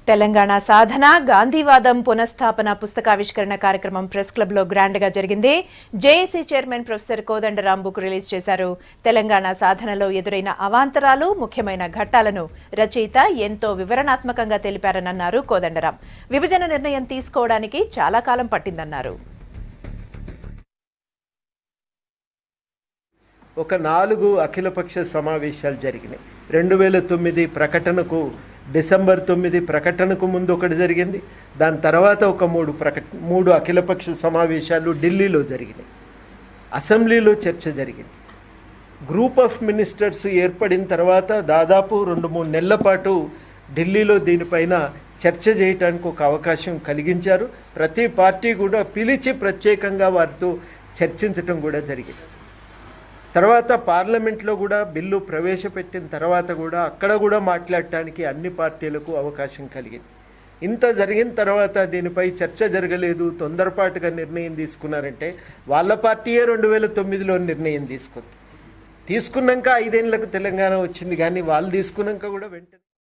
తెలంగాణ సాధన గాంధీవాదం పునఃస్థాపన పుస్తకావిష్కరణ కార్యక్రమం press club లో గ్రాండ్ గా జరిగింది. JAC chairman professor Kodandaram book release చేశారు. తెలంగాణ సాధనలో ఎదురైన అవాంతరాలు, ముఖ్యమైన ఘట్టాలను రచయిత ఎంతో వివరణాత్మకంగా తెలిపారన్నారు కోదండరాం. విభజన నిర్ణయం తీసుకోవడానికి చాలా కాలం పట్టిందన్నారు. ఒక 4 అఖిలపక్ష సమావేశాలు జరిగినాయి. 2009 ప్రకటనకు డిసెంబర్ 9 ప్రకటనకు ముందు ఒకటి జరిగింది. దాని తర్వాత ఒక 3 అఖిలపక్ష సమావేశాలు ఢిల్లీలో జరిగినాయి. అసెంబ్లీలో చర్చ జరిగింది. గ్రూప్ ఆఫ్ మినిస్టర్స్ ఏర్పడిన తర్వాత దాదాపు 2-3 నెలల పాటు ఢిల్లీలో దీనిపైన చర్చ చేయడానికి ఒక అవకాశం కలిగించారు. ప్రతి పార్టీ కూడా పిలిచి ప్రత్యేకంగా వారితో చర్చించటం కూడా జరిగింది. తర్వాత పార్లమెంట్లో కూడా బిల్లు ప్రవేశపెట్టిన తర్వాత కూడా అక్కడ కూడా మాట్లాడటానికి అన్ని పార్టీలకు అవకాశం కలిగింది. ఇంత జరిగిన తర్వాత దీనిపై చర్చ జరగలేదు, తొందరపాటుగా నిర్ణయం తీసుకున్నారంటే వాళ్ళ పార్టీయే 2009లో నిర్ణయం తీసుకున్నాక 5 ఏళ్లకు తెలంగాణ వచ్చింది. కానీ వాళ్ళు తీసుకున్నాక కూడా వెంటనే